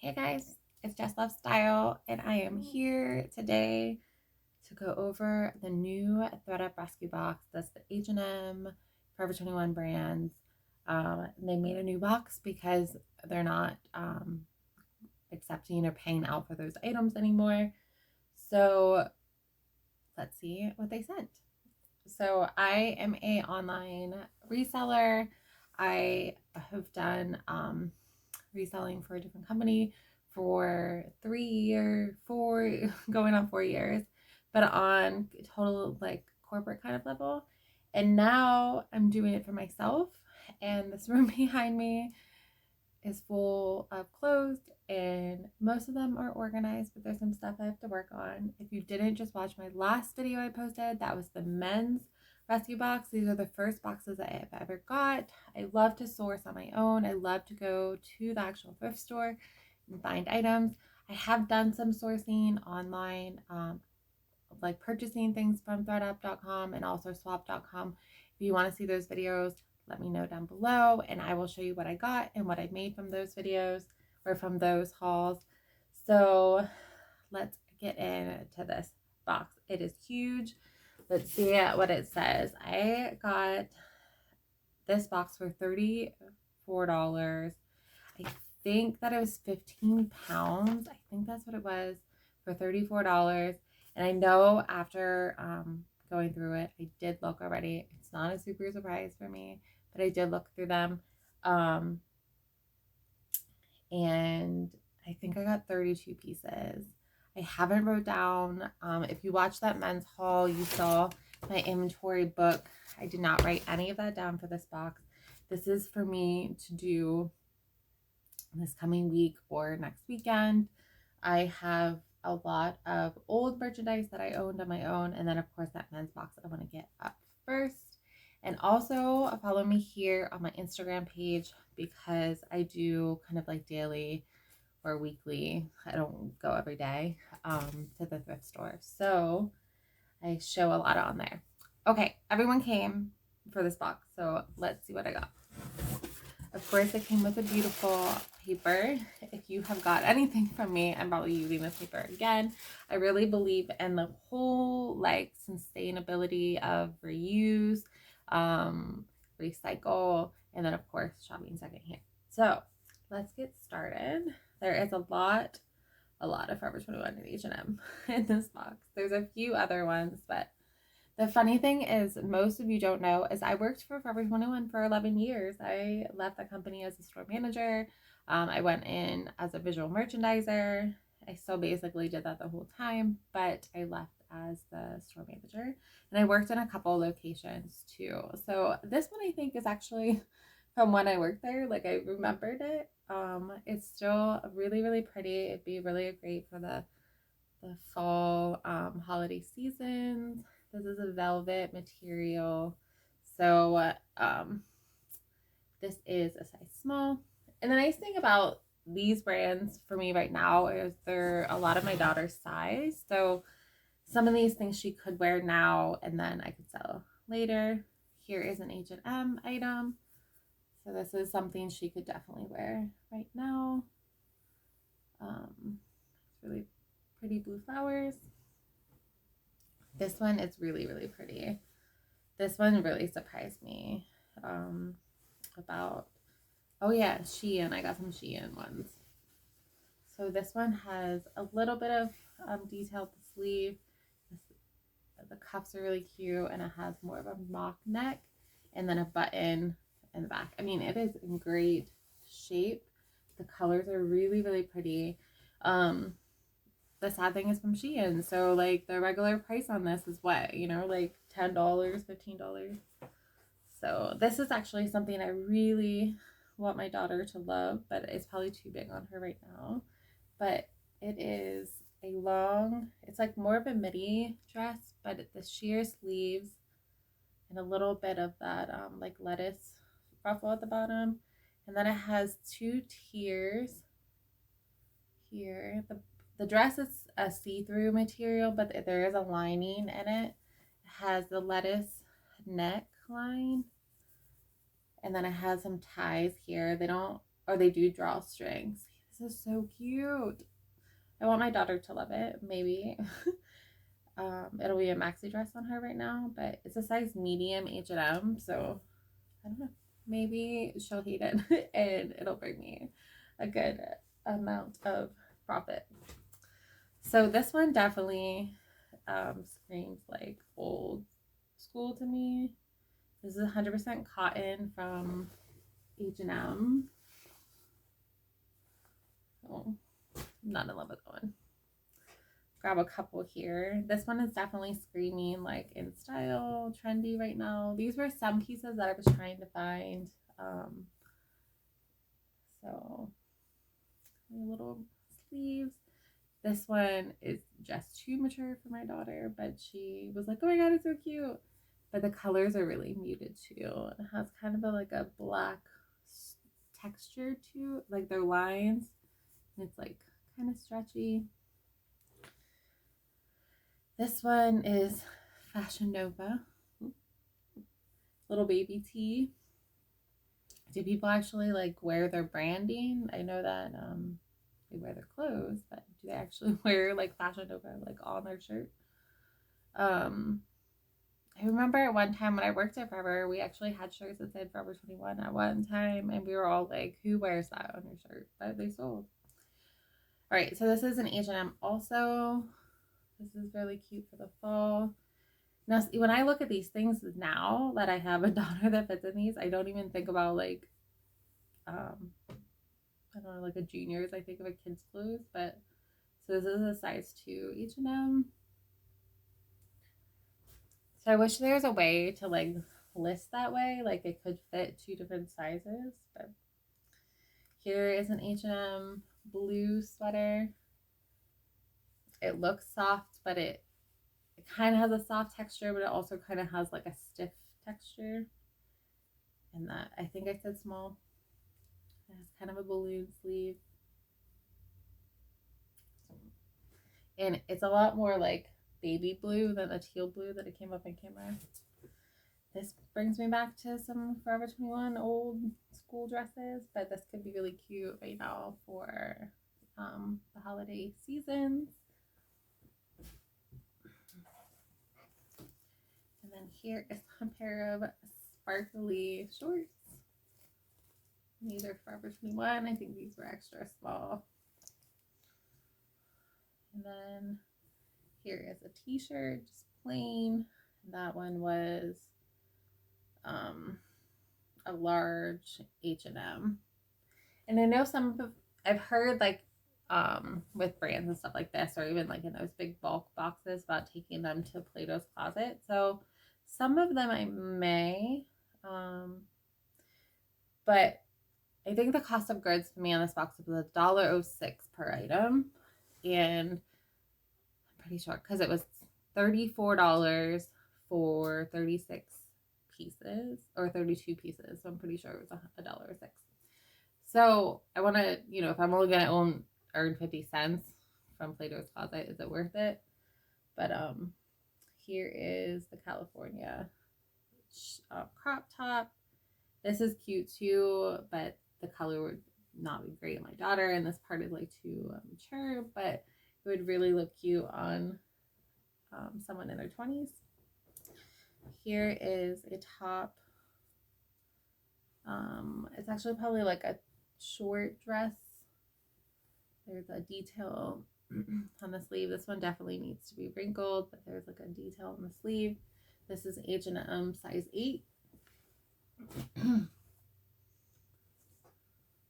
Hey guys, it's Just Love Style, and I am here today to go over the new ThredUP Rescue Box. That's the H&M, Forever 21 brands. They made a new box because they're not accepting or paying out for those items anymore. So let's see what they sent. So I am a online reseller. I have done reselling for a different company for 3 years, going on 4 years, but on total like corporate kind of level. And now I'm doing it for myself. And this room behind me is full of clothes, and most of them are organized, but there's some stuff I have to work on. If you didn't just watch my last video I posted, that was the men's rescue box. These are the first boxes I have ever got. I love to source on my own. I love to go to the actual thrift store and find items. I have done some sourcing online, like purchasing things from thredup.com and also swap.com. If you want to see those videos, let me know down below and I will show you what I got and what I made from those videos or from those hauls. So let's get into this box. It is huge. Let's see what it says. I got this box for $34. I think that it was 15 pounds. I think that's what it was for $34. And I know after going through it, I did look already. It's not a super surprise for me, but I did look through them. And I think I got 32 pieces. I haven't wrote down, if you watched that men's haul, you saw my inventory book. I did not write any of that down for this box. This is for me to do this coming week or next weekend. I have a lot of old merchandise that I owned on my own, and then of course that men's box that I want to get up first. And also follow me here on my Instagram page because I do kind of like daily or weekly. I don't go every day to the thrift store, so I show a lot on there. Okay, everyone came for this box, so let's see what I got. Of course, it came with a beautiful paper. If you have got anything from me, I'm probably using this paper again. I really believe in the whole like sustainability of reuse, recycle, and then of course shopping secondhand. So let's get started. There is a lot of Forever 21 and H&M in this box. There's a few other ones, but the funny thing is, most of you don't know, is I worked for Forever 21 for 11 years. I left the company as a store manager. I went in as a visual merchandiser. I still basically did that the whole time, but I left as the store manager. And I worked in a couple locations too. So this one I think is actually from when I worked there. Like I remembered it. It's still really, really pretty. It'd be really great for the fall holiday seasons. This is a velvet material. So this is a size small. And the nice thing about these brands for me right now is they're a lot of my daughter's size. So some of these things she could wear now and then I could sell later. Here is an H&M item. So this is something she could definitely wear right now. It's really pretty blue flowers. This one is really, really pretty. This one really surprised me about, oh yeah, Shein. I got some Shein ones. So this one has a little bit of detail at the sleeve. The cuffs are really cute, and it has more of a mock neck and then a button in the back. I mean, it is in great shape. The colors are really, really pretty. The sad thing is from Shein, so like the regular price on this is what, you know, like $10, $15. So this is actually something I really want my daughter to love, but it's probably too big on her right now. But it is a long, it's like more of a midi dress, but the sheer sleeves and a little bit of that like lettuce ruffle at the bottom. And then it has two tiers here. The dress is a see-through material, but there is a lining in it. It has the lettuce neckline, and then it has some ties here. They don't, or they do drawstrings. This This is so cute. I want my daughter to love it. Maybe. It'll be a maxi dress on her right now, but it's a size medium H&M, so I don't know. Maybe she'll hate it and it'll bring me a good amount of profit. So this one definitely screams like old school to me. This is 100% cotton from H&M. Oh, I'm not in love with that one. Grab a couple here. This one is definitely screaming like in style, trendy right now. These were some pieces that I was trying to find. So little sleeves. This one is just too mature for my daughter, but she was like, oh my god, it's so cute. But the colors are really muted too. It has kind of like a black texture to like their lines. And it's like kind of stretchy. This one is Fashion Nova. Little baby tee. Do people actually like wear their branding? I know that they wear their clothes, but do they actually wear like Fashion Nova like on their shirt? I remember at one time when I worked at Forever, we actually had shirts that said Forever 21 at one time, and we were all like, who wears that on your shirt? But they sold. All right, so this is an H&M also. This is really cute for the fall. Now, when I look at these things now that I have a daughter that fits in these, I don't even think about like, I don't know, like a juniors. I think of a kid's clothes, but so this is a size 2 H&M. So I wish there was a way to like list that way, like it could fit 2 different sizes. But here is an H&M blue sweater. It looks soft, but it kind of has a soft texture, but it also kind of has like a stiff texture. And that, I think I said small. It has kind of a balloon sleeve. And it's a lot more like baby blue than the teal blue that it came up in camera. This brings me back to some Forever 21 old school dresses, but this could be really cute right now for the holiday seasons. And then here is a pair of sparkly shorts. These are Forever 21. I think these were extra small. And then here is a t-shirt, just plain. That one was a large H&M. And I know some of I've heard like with brands and stuff like this, or even like in those big bulk boxes, about taking them to Plato's Closet. So some of them I may, but I think the cost of goods for me on this box was $1.06 per item, and I'm pretty sure because it was $34 for 36 pieces or 32 pieces, so I'm pretty sure it was $1.06. So I want to, you know, if I'm only gonna earn 50 cents from Plato's Closet, is it worth it? But here is the California crop top. This is cute too, but the color would not be great on my daughter, and this part is like too mature, but it would really look cute on someone in their 20s. Here is a top. It's actually probably like a short dress. There's a detail on the sleeve. This one definitely needs to be wrinkled, but there's like a detail on the sleeve. This is H&M size 8.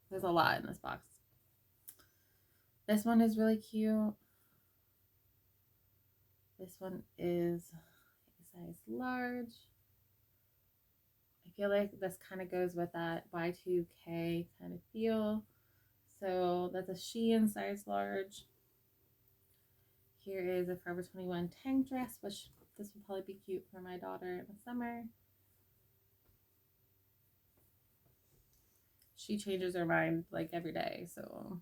There's a lot in this box. This one is really cute. This one is a size large. I feel like this kind of goes with that Y2K kind of feel. So that's a Shein size large. Here is a Forever 21 tank dress, which this would probably be cute for my daughter in the summer. She changes her mind like every day, so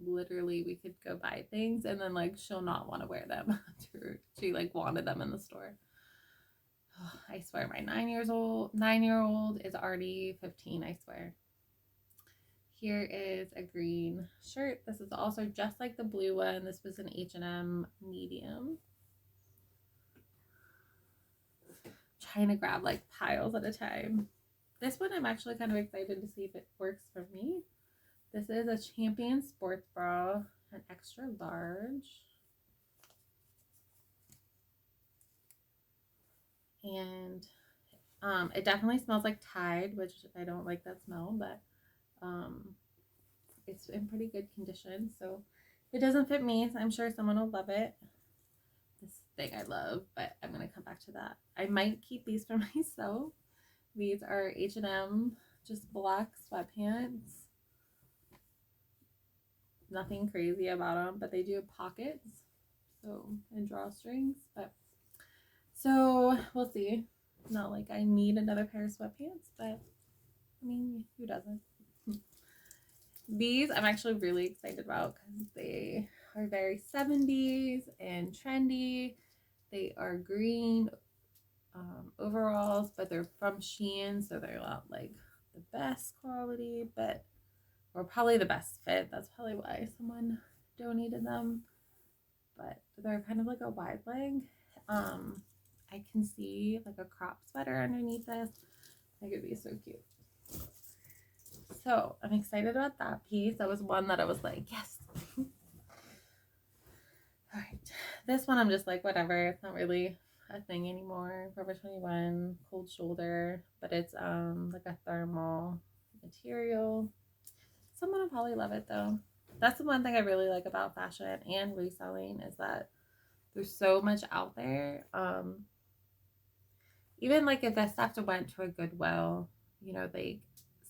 literally we could go buy things and then like she'll not want to wear them after she like wanted them in the store. Oh, I swear my 9-year-old is already 15, I swear. here is a green shirt. This is also just like the blue one. This was an H&M medium. Trying to grab like piles at a time. This one I'm actually kind of excited to see if it works for me. This is a Champion sports bra, an extra large. And it definitely smells like Tide, which I don't like that smell, but it's in pretty good condition. So if it doesn't fit me, I'm sure someone will love it. This thing I love, but I'm gonna come back to that. I might keep these for myself. These are H&M, just black sweatpants. Nothing crazy about them, but they do have pockets, so, and drawstrings. But so we'll see. Not like I need another pair of sweatpants, but I mean, who doesn't? These I'm actually really excited about because they are very 70s and trendy. They are green overalls, but they're from Shein, so they're not like the best quality, but or probably the best fit. That's probably why someone donated them. But they're kind of like a wide leg. I can see like a crop sweater underneath this. That could be so cute. So I'm excited about that piece. That was one that I was like, yes. All right. This one I'm just like, whatever. It's not really a thing anymore. Forever 21, cold shoulder, but it's like a thermal material. Someone will probably love it though. That's the one thing I really like about fashion and reselling is that there's so much out there. Even like if that stuff went to a Goodwill, you know, like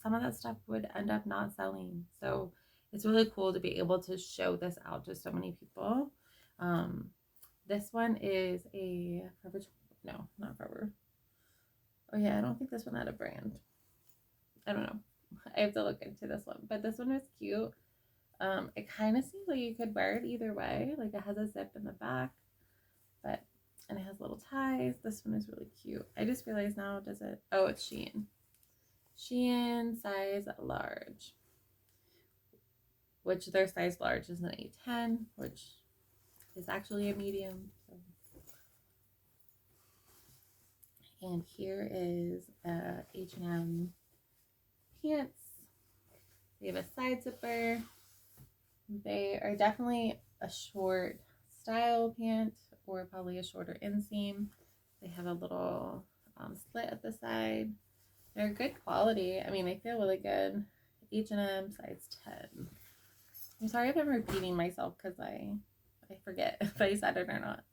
some of that stuff would end up not selling. So it's really cool to be able to show this out to so many people. This one is a Forever, no, not Forever. Oh yeah, I don't think this one had a brand. I don't know. I have to look into this one, but this one is cute. It kind of seems like you could wear it either way. Like it has a zip in the back, but and it has little ties. This one is really cute. I just realized now, does it? Oh, it's Shein. Shein size large, which their size large is an A10, which is actually a medium. So. And here is H&M pants. They have a side zipper. They are definitely a short style pant or probably a shorter inseam. They have a little slit at the side. They're good quality. I mean, they feel really good. H&M size 10. I'm sorry if I'm repeating myself because I forget if I said it or not.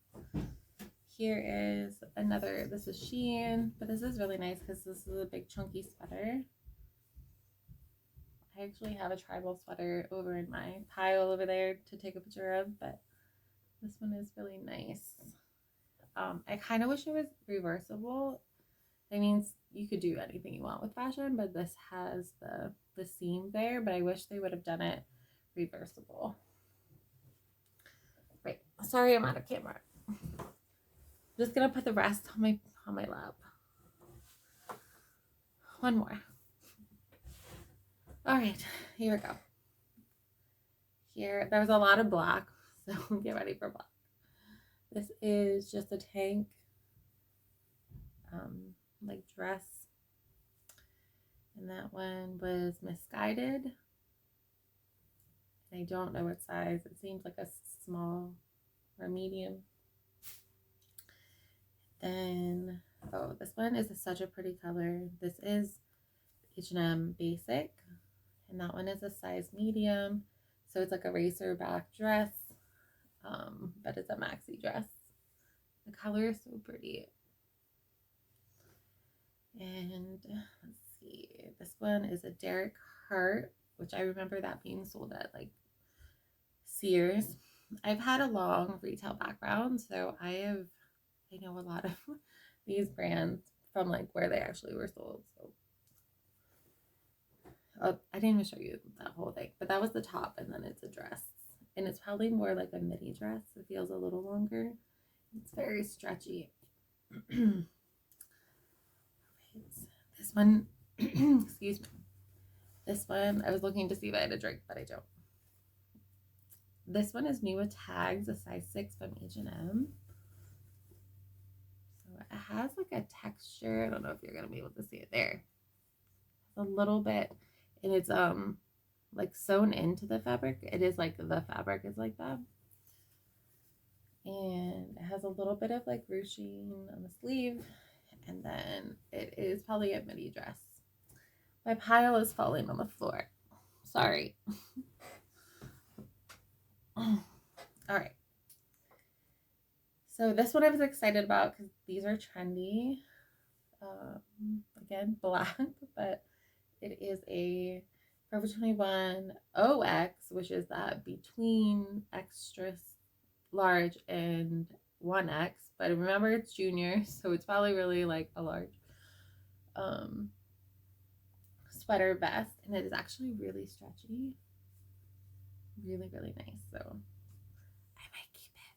Here is another, this is Shein, but this is really nice because this is a big chunky sweater. I actually have a tribal sweater over in my pile over there to take a picture of, but this one is really nice. I kind of wish it was reversible. I mean, you could do anything you want with fashion, but this has the seam there, but I wish they would have done it reversible. Right. Sorry, I'm out of camera. I'm just gonna put the rest on my lap. One more. All right, here we go. Here, there's a lot of black, so get ready for black. This is just a tank, like dress, and that one was misguided. I don't know what size. It seems like a small or medium. Then, oh, this one is such a pretty color. This is H&M Basic, and that one is a size medium. So it's like a racer back dress, but it's a maxi dress. The color is so pretty. And let's see, this one is a Derek Hart, which I remember that being sold at like Sears. I've had a long retail background, so I know a lot of these brands from like where they actually were sold. So I didn't even show you that whole thing, but that was the top, and then it's a dress, and it's probably more like a mini dress. It feels a little longer. It's very stretchy. This one, excuse me. This one, I was looking to see if I had a drink, but I don't. This one is new with tags, a size 6 from H&M. So it has like a texture. I don't know if you're gonna be able to see it there. A little bit, and it's like sewn into the fabric. It is like the fabric is like that. And it has a little bit of like ruching on the sleeve, and then it is probably a midi dress. My pile is falling on the floor. Sorry. All right. So this one I was excited about because these are trendy. Again, black, but it is a Forever 21 OX, which is that between extra large and 1X. But remember, it's junior, so it's probably really like a large sweater vest, and it is actually really stretchy, really, really nice. So I might keep it.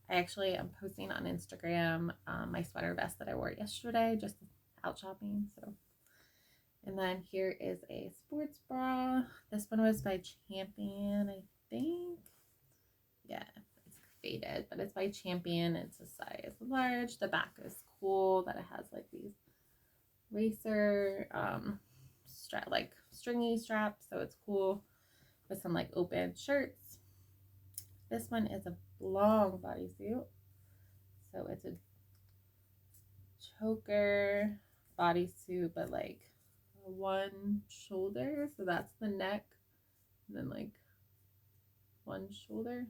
I actually am posting on Instagram my sweater vest that I wore yesterday, just out shopping. So, and then here is a sports bra. This one was by Champion, I think. Yeah, it's faded, but it's by Champion. It's a size large. The back is cool that it has like these racer strap, like stringy straps, so it's cool with some like open shirts. This one is a long bodysuit, so it's a choker bodysuit, but like one shoulder, so that's the neck, and then like one shoulder.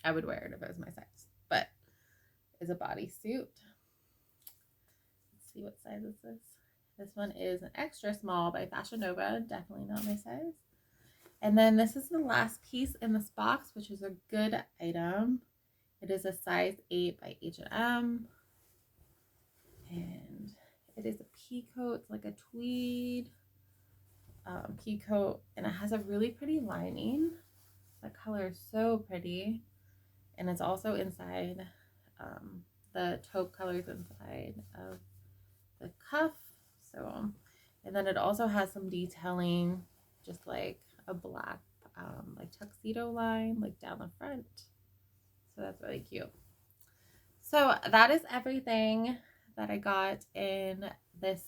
I would wear it if it was my size, but it's a bodysuit. Let's see what size is this. This one is an extra small by Fashion Nova, definitely not my size. And then this is the last piece in this box, which is a good item. It is a size 8 by H&M. And it is a pea coat. It's like a tweed pea coat. And it has a really pretty lining. That color is so pretty. And it's also inside, the taupe colors inside of the cuff. So, and then it also has some detailing, just like a black like tuxedo line like down the front. So that's really cute. So that is everything that I got in this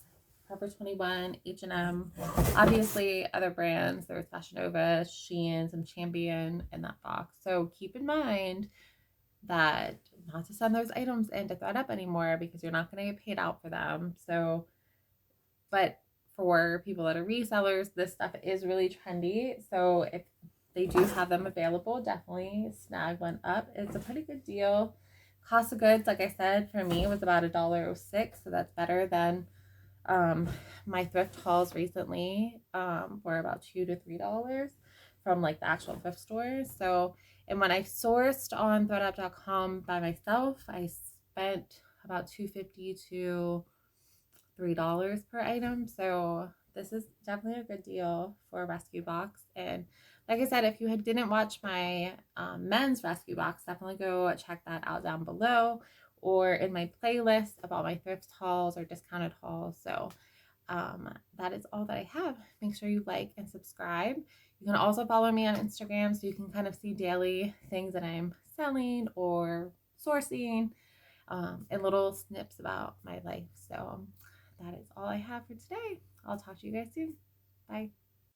Forever 21 H&M. Obviously other brands, there was Fashion Nova, Shein, some Champion in that box. So keep in mind that not to send those items into ThredUP anymore because you're not going to get paid out for them. So, but for people that are resellers, this stuff is really trendy. So if they do have them available, definitely snag one up. It's a pretty good deal. Cost of goods, like I said, for me was about $1.06, so that's better than my thrift hauls recently were about $2 to $3 from like the actual thrift stores. So, and when I sourced on ThredUp.com by myself, I spent about $2.50 to $3 per item. So this is definitely a good deal for a rescue box. And like I said, if you didn't watch my men's rescue box, definitely go check that out down below or in my playlist about my thrift hauls or discounted hauls. So that is all that I have. Make sure you like and subscribe. You can also follow me on Instagram so you can kind of see daily things that I'm selling or sourcing and little snips about my life. So that is all I have for today. I'll talk to you guys soon.